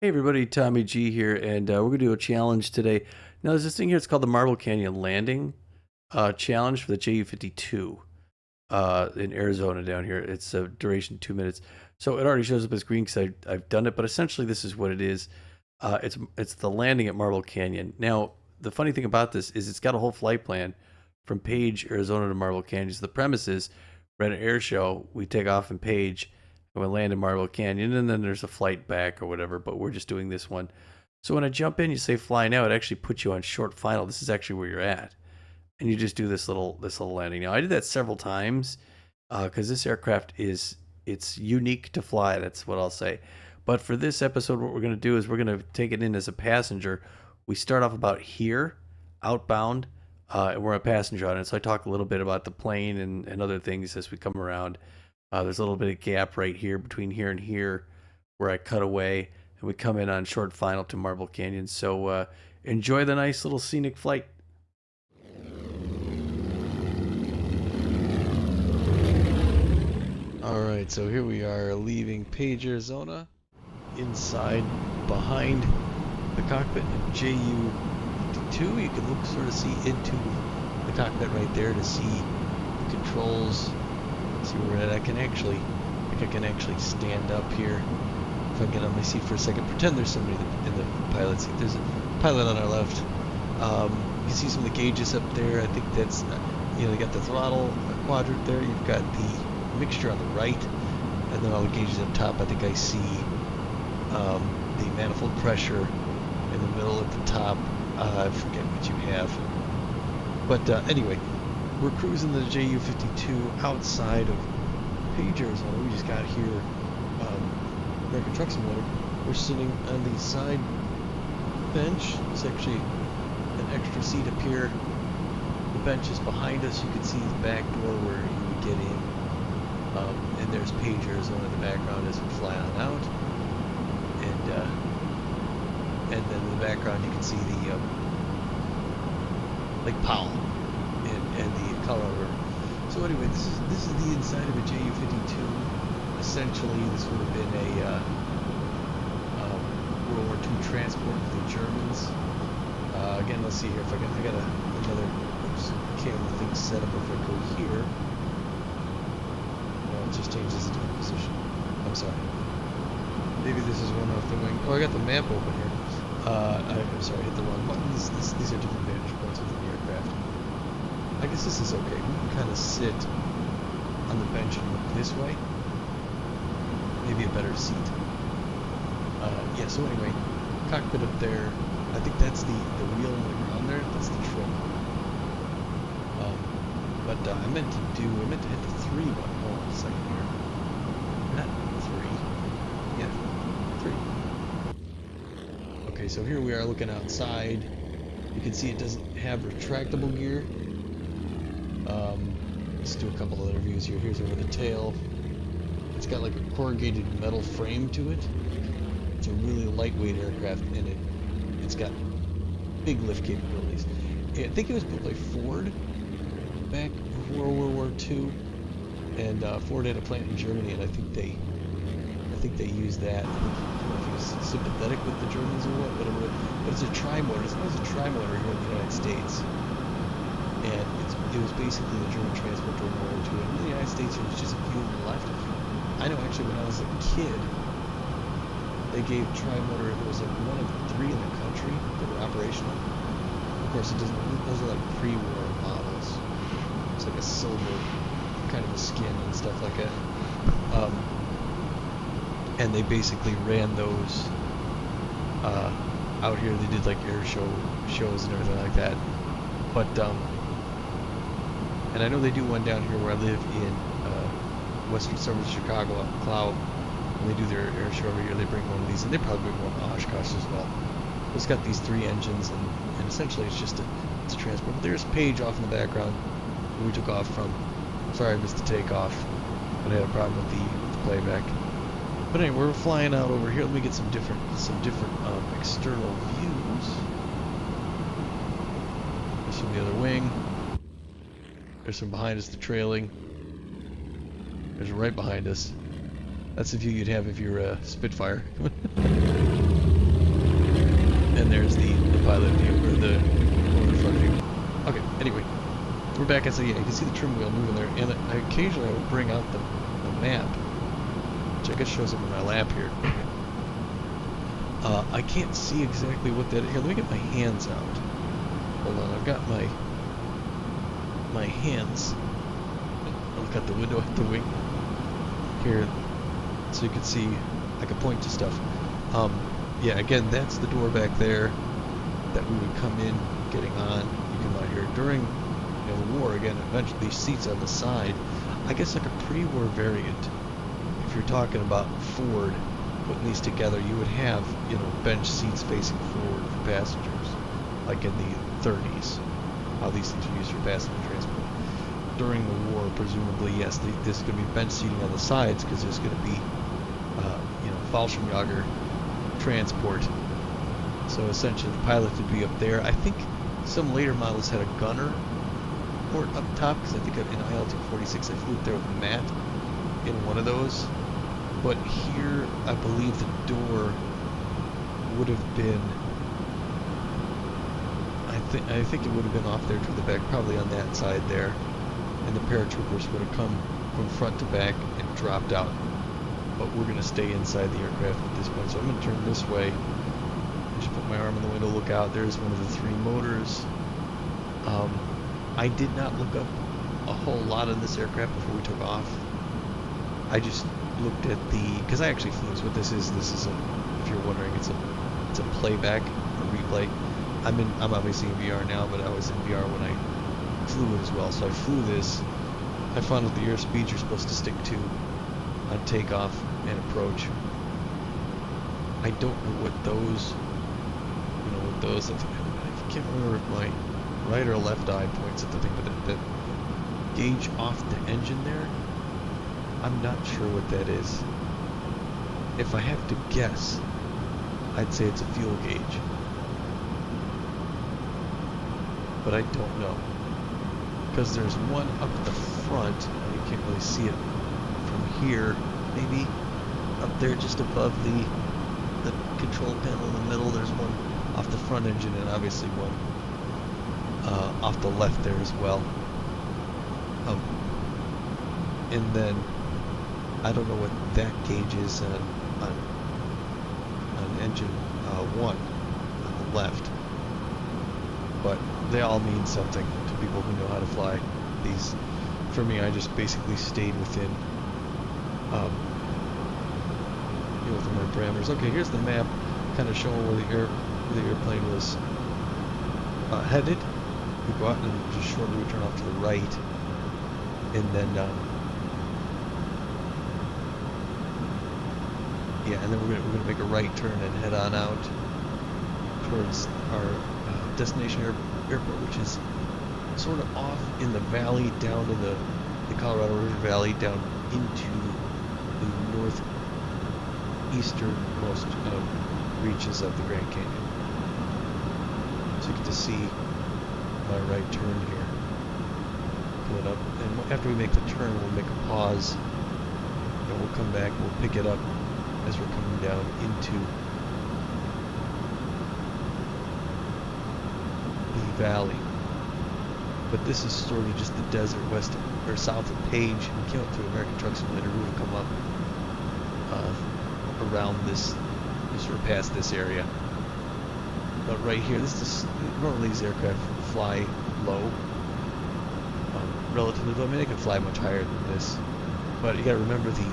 Hey everybody, Tommy G here, and we're going to do a challenge today. Now there's this thing here, it's called the Marble Canyon Landing Challenge for the JU-52 in Arizona down here. It's a duration 2 minutes. So it already shows up as green because I've done it, but essentially this is what it is. It's the landing at Marble Canyon. Now, the funny thing about this is it's got a whole flight plan from Page, Arizona to Marble Canyon. So the premise is we're at an air show, we take off in Page, and we land in Marble Canyon, and then there's a flight back or whatever, but we're just doing this one. So when I jump in, you say fly now, it actually puts you on short final. This is actually where you're at. And you just do this little landing. Now I did that several times because this aircraft it's unique to fly. That's what I'll say. But for this episode, what we're going to do is we're going to take it in as a passenger. We start off about here, outbound, and we're a passenger on it. So I talk a little bit about the plane and other things as we come around. There's a little bit of gap right here between here and here where I cut away, and we come in on short final to Marble Canyon. So enjoy the nice little scenic flight. All right, so here we are leaving Page, Arizona, inside behind the cockpit of JU-52. You can look sort of see into the cockpit right there to see the controls. See where we're at. I think I can actually stand up here. If I get on my seat for a second, pretend there's somebody in the pilot seat. There's a pilot on our left. You can see some of the gauges up there. I think that's, they got the throttle quadrant there. You've got the mixture on the right, and then all the gauges up top. I think I see the manifold pressure in the middle at the top. I forget what you have. But anyway, we're cruising the JU-52 outside of Page, Arizona. We just got here, American Truck Simulator. We're sitting on the side bench. It's actually an extra seat up here. The bench is behind us. You can see the back door where you would get in. And there's Page, Arizona in the background as we fly on out. And then in the background you can see the Lake Powell and the Colorado River. So anyway, this is the inside of a JU-52. Essentially, this would have been a World War II transport for the Germans. Again, let's see here if I got another camera thing set up. If I go here, no, it just changes to different position. I'm sorry. Maybe this is one off the wing. Oh, I got the map open here. I'm sorry, I hit the wrong button. These are different vantage points within the aircraft. I guess this is okay. We can kind of sit on the bench and look this way. Maybe a better seat. Yeah, so anyway, cockpit up there. I think that's the wheel on the ground there. That's the trim. But I meant to hit the 3 button. Hold on a second here. Not 3. Yeah, 3. Okay, so here we are looking outside. You can see it doesn't have retractable gear. Let's do a couple other views here. Here's over the tail. It's got like a corrugated metal frame to it. It's a really lightweight aircraft, and it's got big lift capabilities. I think it was built by Ford back before World War II, and Ford had a plant in Germany, and I think they used that. I don't know if he was sympathetic with the Germans or whatever. But it's a tri-motor. It's known as a tri-motor here in the United States. And it was basically the German transport during World War II. And in the United States, there was just a few of them left. I know actually when I was a kid, they gave tri-motor, there was like 1 of 3 in the country that were operational. Of course, those are like pre-war models. It's like a silver kind of a skin and stuff like that. And they basically ran those out here. They did like air shows and everything like that. But and I know they do one down here where I live in western suburbs of Chicago, up in Cloud. When they do their air show every year, they bring one of these, and they probably bring one to Oshkosh as well. It's got these 3 engines, and essentially it's just it's a transport. But there's Page off in the background where we took off from. Sorry I missed the takeoff, but I had a problem with the playback. But anyway, we're flying out over here. Let me get some different external views. There's from the other wing. There's from behind us, the trailing. There's right behind us. That's the view you'd have if you were a Spitfire. and there's the pilot view, or the front view. Okay, anyway, we're back. I say, yeah, you can see the trim wheel moving there, and occasionally I will bring out the map, which I guess shows up in my lap here. I can't see exactly what that is. Here, let me get my hands out. Hold on, I've got my hands. I'll look out the window at the wing here, so you can see. I can point to stuff. Yeah, again, that's the door back there that we would come in, getting on. You come out here during the war. Again, eventually these seats on the side. I guess like a pre-war variant. If you're talking about Ford putting these together, you would have bench seats facing forward for passengers, like in the 30s. How these things are used for passenger transport. During the war, presumably, yes, this is going to be bench seating on the sides because there's going to be Fallschirmjäger transport. So essentially the pilot would be up there. I think some later models had a gunner port up top, because I think in IL-246 I flew up there with Matt in one of those. But here I believe the door would have been, I think it would have been off there to the back, probably on that side there, and the paratroopers would have come from front to back and dropped out. But we're going to stay inside the aircraft at this point, so I'm going to turn this way. Just put my arm in the window, look out. There's one of the 3 motors. I did not look up a whole lot on this aircraft before we took off. I just looked at because I actually flew this. What this is a, if you're wondering, it's a playback, a replay. I'm obviously in VR now, but I was in VR when I flew it as well. So I flew this. I found out the airspeeds you're supposed to stick to on takeoff and approach. I don't know what those, I can't remember if my right or left eye points at the thing, but that gauge off the engine there, I'm not sure what that is. If I have to guess, I'd say it's a fuel gauge. But I don't know. Because there's one up at the front, and you can't really see it from here, maybe up there just above the control panel in the middle. There's one off the front engine, and obviously one off the left there as well. And then I don't know what that gauge is on engine 1 on the left, but they all mean something to people who know how to fly these. For me, I just basically stayed within within my parameters. Okay, here's the map, kind of showing where the airplane was headed. We go out and just shortly we turn off to the right, and then yeah, and then we're gonna make a right turn and head on out towards our destination airport, which is sort of off in the valley, down in the Colorado River Valley, down into the northeasternmost reaches of the Grand Canyon. So you get to see my right turn here coming up, and after we make the turn, we'll make a pause, and we'll come back and we'll pick it up as we're coming down into the valley. But this is sort of just the desert west or south of Page. We came up to American Truck Simulator. We would come up around this, sort of past this area. But right here, normally these aircraft fly low, relatively low. I mean, they can fly much higher than this. But you got to remember the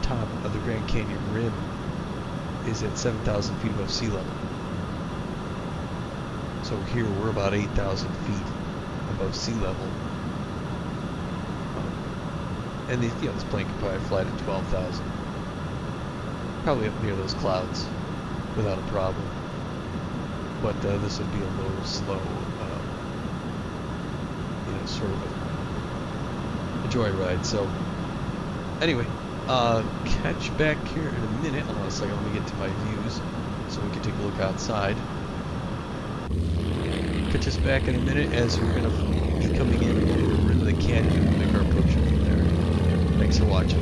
top of the Grand Canyon rim is at 7,000 feet above sea level. So here we're about 8,000 feet above sea level, and this plane could probably fly to 12,000, probably up near those clouds without a problem. But this would be a low, slow, sort of a joyride. So anyway, catch back here in a minute. Hold on a second, let me get to my views so we can take a look outside. Catch us back in a minute as we're going to be coming in into the canyon and make our approach from there. Thanks for watching.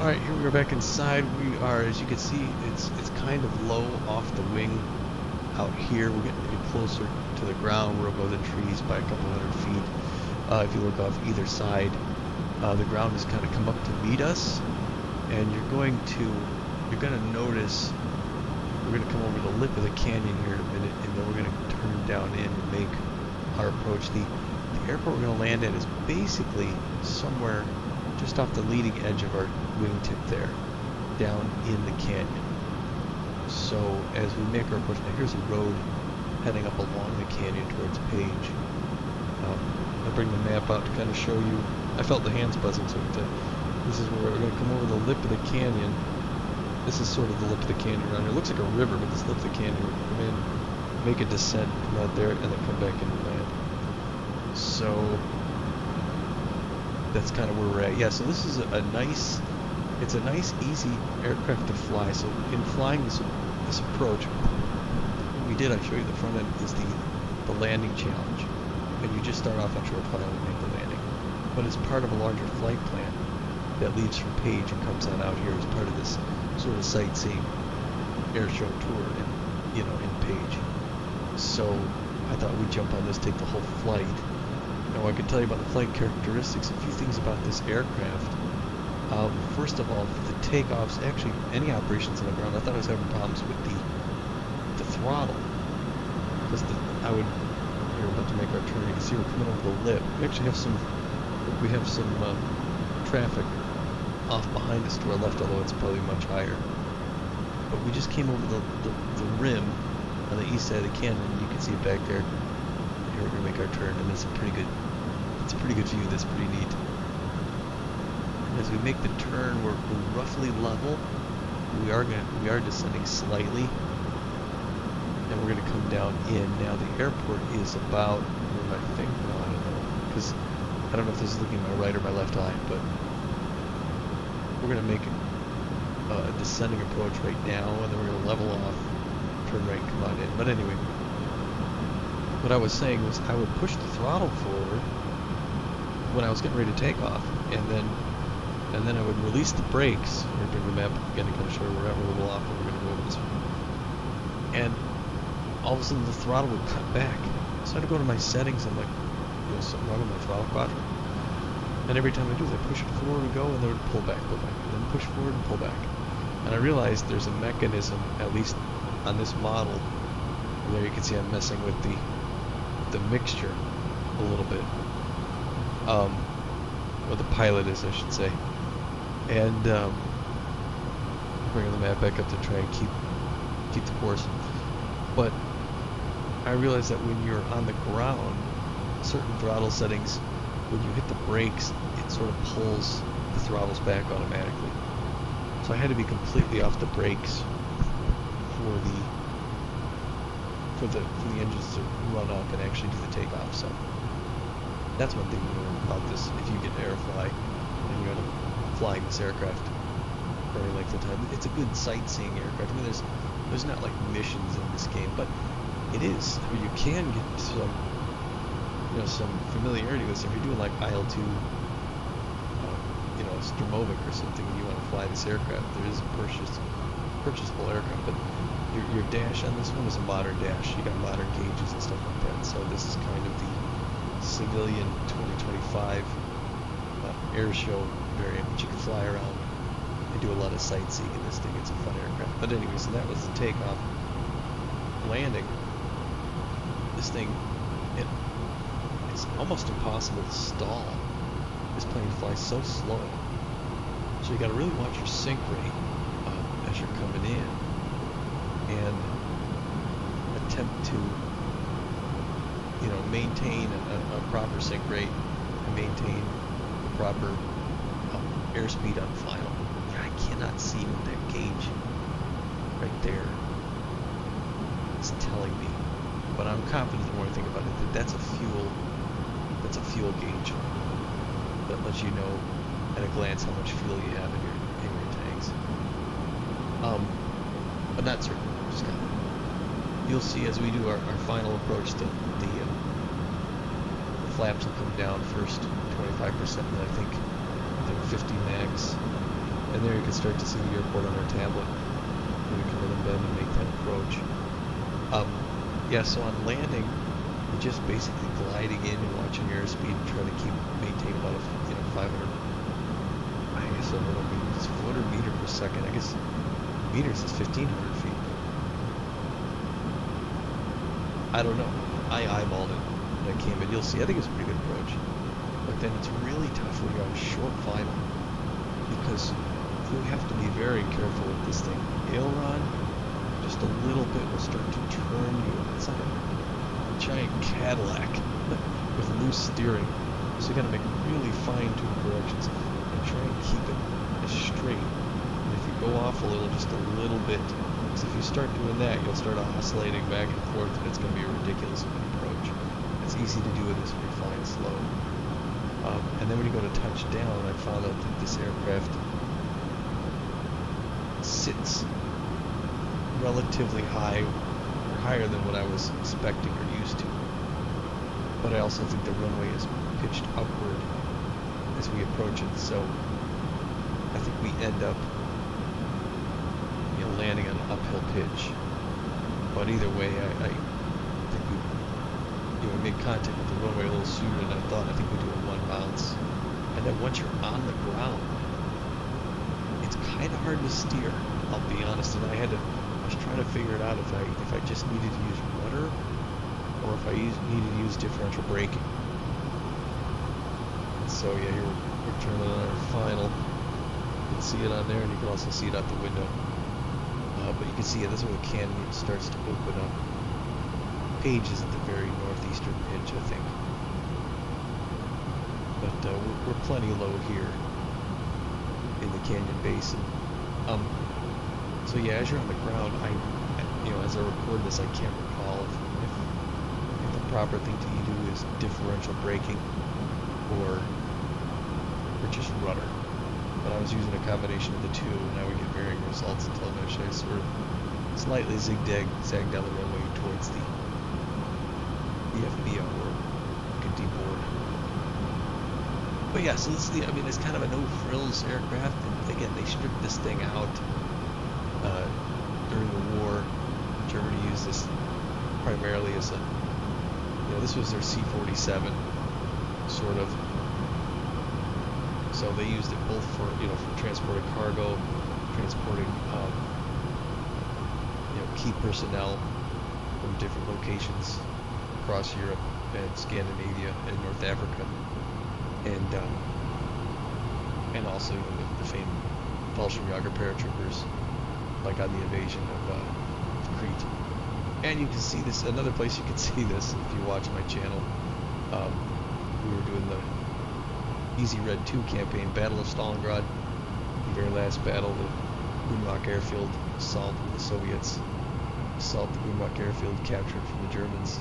All right, here we are back inside. We are, as you can see, it's kind of low off the wing out here. We're getting closer to the ground. We're above the trees by a couple hundred feet. If you look off either side, the ground has kind of come up to meet us, and you're going to notice we're going to come over the lip of the canyon here in a minute, and then we're going to turn down in and make our approach. The airport we're going to land at is basically somewhere just off the leading edge of our wingtip there, down in the canyon. So as we make our approach, now here's a road heading up along the canyon towards Page. I'll bring the map out to kind of show you. I felt the hands buzzing, so this is where we're going to come over the lip of the canyon. This is sort of the lip of the canyon around here. It looks like a river, but this lip of the canyon, we're going to come in, make a descent, come out there, and then come back in and land. So that's kind of where we're at. Yeah, so this is a nice, it's a nice, easy aircraft to fly. So in flying this approach, what we did, I show you the front end, is the landing challenge. And you just start off on short file and make the landing. But it's part of a larger flight plan that leaves from Page and comes on out here as part of this sort of sightseeing air show tour in Page. So I thought we'd jump on this, take the whole flight. Now I can tell you about the flight characteristics, a few things about this aircraft. First of all, the takeoffs, actually any operations on the ground, I thought I was having problems with the throttle. Because we're about to make our turn. You can see we're coming over the lip. We actually have some traffic off behind us to our left, although it's probably much higher. But we just came over the rim on the east side of the canyon. You can see it back there. Here we're gonna make our turn, and it's a pretty good view. That's pretty neat. And as we make the turn, we're roughly level. We are descending slightly, and we're gonna come down in. Now the airport is about, where my finger? No, I don't know, because I don't know if this is looking at my right or my left eye, but we're gonna make a descending approach right now, and then we're gonna level off, turn right, come on in. But anyway, what I was saying was I would push the throttle forward when I was getting ready to take off, and then I would release the brakes. We're bring the map again to kind of show where we're at. We're a little off, and we're going to go over this one. And all of a sudden the throttle would cut back. So I had to go to my settings. I'm like, something wrong with my throttle quadrant. And every time I do, I push it forward and go, and then it would pull back, and then push forward and pull back. And I realized there's a mechanism, at least on this model. There you can see I'm messing with the mixture a little bit, or the pilot is, I should say, and bringing the map back up to try and keep the course. But I realized that when you're on the ground, certain throttle settings, when you hit the brakes, it sort of pulls the throttles back automatically. So I had to be completely off the brakes for the engines to run up and actually do the takeoff. So that's one thing to learn about this. If you get Aerofly and you're flying this aircraft for any length of time, it's a good sightseeing aircraft. I mean, there's not like missions in this game, but it is. I mean, you can get some familiarity with it. If you're doing like IL-2, Sturmovik or something, and you want to fly this aircraft, there is a purchasable aircraft, but your dash on this one is a modern dash. You got modern gauges and stuff like that. So this is kind of the civilian 2025 air show variant, but you can fly around and do a lot of sightseeing in this thing. It's a fun aircraft. But anyway, so that was the takeoff. Landing. This thing, it's almost impossible to stall. This plane flies so slow. So you got to really watch your sync rate as you're coming in, and attempt to maintain a proper sync rate and maintain the proper airspeed on final. I cannot see what that gauge right there is telling me, but I'm confident the more I think about it that that's a fuel gauge that lets you know at a glance how much fuel you have in your tanks. But not certain. Just kind of, you'll see as we do our final approach, the flaps will come down first 25%, and then I think 50 max, And there you can start to see the airport on our tablet. We come in and bend and make that approach. Yeah, so on landing, you're just basically gliding in and watching your airspeed and trying to maintain about 500. I guess I don't know if it's foot or meter per second. I guess meters is 1,500 feet. I don't know. I eyeballed it when I came in. You'll see. I think it's a pretty good approach. But then it's really tough when you're on a short final because you have to be very careful with this thing. Aileron, just a little bit will start to turn you. It's like a giant Cadillac with loose steering. So you got to make really fine-tuned corrections and try and keep it as straight. And if you go off a little, just a little bit, because if you start doing that, you'll start oscillating back and forth, and it's going to be a ridiculous approach. It's easy to do with this if you're flying slow. And then when you go to touchdown, I found out that this aircraft sits relatively high, or higher than what I was expecting or used to. But I also think the runway is pitched upward as we approach it, so I think we end up landing on an uphill pitch. But either way, I think we made contact with the runway a little sooner than I thought. I think we do a one bounce. And then once you're on the ground, it's kind of hard to steer, I'll be honest. And I was trying to figure it out if I just needed to use rudder or if I needed to use differential braking. So yeah, we're turning on our final. You can see it on there, and you can also see it out the window. But you can see this is where the canyon starts to open up. Page is at the very northeastern pinch, I think. But we're plenty low here in the canyon basin. So yeah, as you're on the ground, as I record this, I can't recall if the proper thing to do is differential braking or just rudder. But I was using a combination of the two, and now we get varying results until eventually I sort of slightly zag down the runway towards the FBO or Gundy board. But yeah, so this is it's kind of a no-frills aircraft. And again, they stripped this thing out during the war. Germany used this primarily as this was their C-47, sort of. So they used it both for transporting cargo, transporting key personnel from different locations across Europe and Scandinavia and North Africa, and also the famed Fallschirmjäger paratroopers, like on the invasion of Crete. And you can see this. Another place you can see this if you watch my channel. We were doing the Easy Red 2 campaign, Battle of Stalingrad, the very last battle, the Gunrock airfield assault with the Soviets. Assault the Gunrock airfield, captured from the Germans.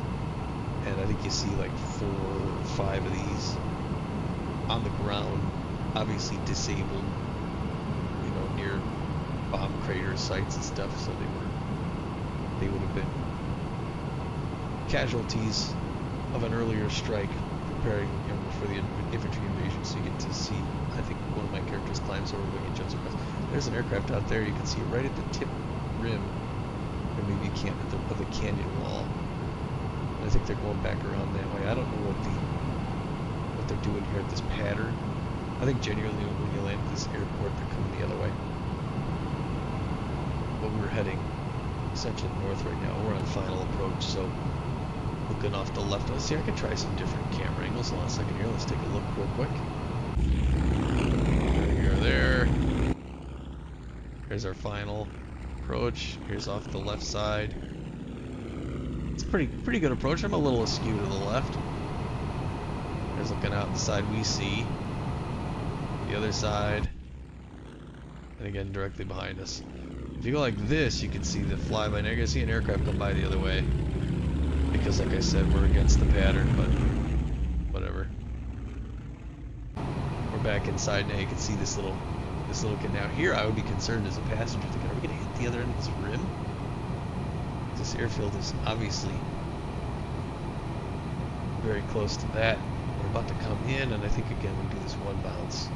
And I think you see like 4 or 5 of these on the ground, obviously disabled, near bomb crater sites and stuff, so they would have been casualties of an earlier strike, preparing for the infantry invasion. So you get to see, I think one of my characters climbs over wing and jumps across. There's an aircraft out there, you can see it right at the tip rim, or maybe you can't, of the canyon wall. And I think they're going back around that way. I don't know what they're doing here at this pattern. I think genuinely when you land at this airport, they're coming the other way. But we're heading essentially north right now. We're on final approach, so looking off the left. Let's see, I can try some different camera angles. Hold on a second here. Let's take a look real quick. There we are there. Here's our final approach. Here's off the left side. It's a pretty good approach. I'm a little askew to the left. There's looking out the side we see. The other side. And again, directly behind us. If you go like this, you can see the flyby. Now you're going to see an aircraft come by the other way. Because like I said, we're against the pattern, but whatever. We're back inside now. You can see this little kid. Now here I would be concerned as a passenger, thinking, are we going to hit the other end of this rim? This airfield is obviously very close to that. We're about to come in, and I think again we do this one bounce.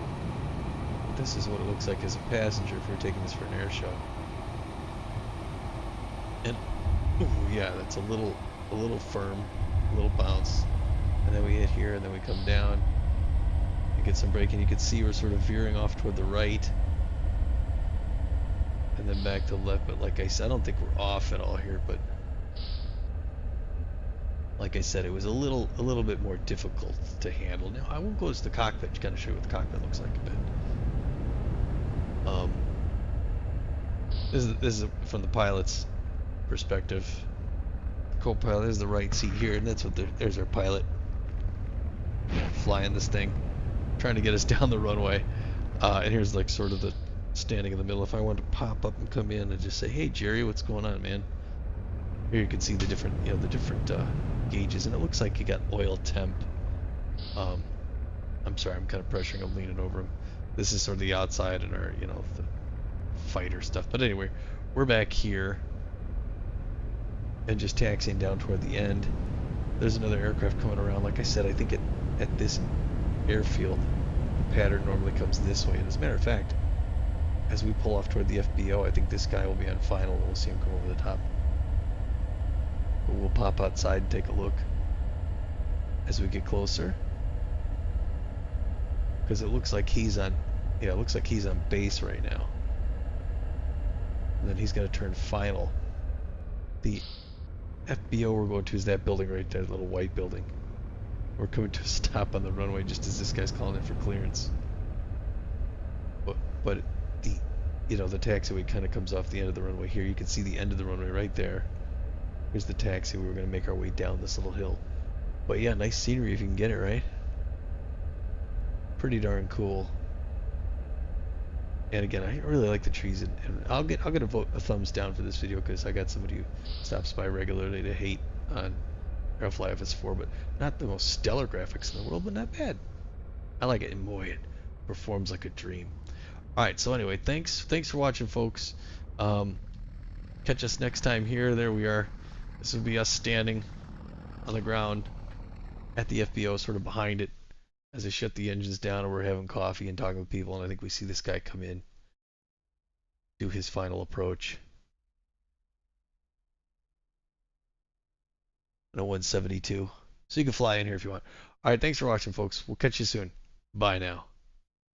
this is what it looks like as a passenger if you're taking this for an air show. And ooh, yeah, that's a little firm, a little bounce. And then we hit here, and then we come down and get some braking. You can see we're sort of veering off toward the right, and then back to the left. But like I said, I don't think we're off at all here. But like I said, it was a little bit more difficult to handle. Now I won't go to the cockpit to kind of show you what the cockpit looks like a bit. Um, this is from the pilot's perspective. The co-pilot is the right seat here, and that's what there's our pilot flying this thing, trying to get us down the runway. And here's like sort of the standing in the middle. If I wanted to pop up and come in and just say, "Hey Jerry, what's going on, man?" Here you can see the different, the different gauges, and it looks like you got oil temp. I'm sorry, I'm kind of pressuring. I'm leaning over him. This is sort of the outside and our, the fighter stuff. But anyway, we're back here and just taxiing down toward the end. There's another aircraft coming around. Like I said, I think at this airfield, the pattern normally comes this way. And as a matter of fact, as we pull off toward the FBO, I think this guy will be on final. We'll see him come over the top. But we'll pop outside and take a look as we get closer, because it looks like he's on, it looks like he's on base right now. And then he's going to turn final. The FBO we're going to is that building right there, the little white building. We're coming to a stop on the runway just as this guy's calling in for clearance. But the taxiway kind of comes off the end of the runway here. You can see the end of the runway right there. Here's the taxi. We're going to make our way down this little hill. But yeah, nice scenery if you can get it, right? Pretty darn cool. And again, I really like the trees, and I'll get a thumbs down for this video because I got somebody who stops by regularly to hate on Aerofly FS4, but not the most stellar graphics in the world, but not bad. I like it, and boy, it performs like a dream. All right, so anyway, thanks for watching, folks. Catch us next time here. There we are. This will be us standing on the ground at the FBO, sort of behind it, as they shut the engines down, and we're having coffee and talking with people. And I think we see this guy come in, do his final approach. And a 172. So you can fly in here if you want. All right, thanks for watching, folks. We'll catch you soon. Bye now.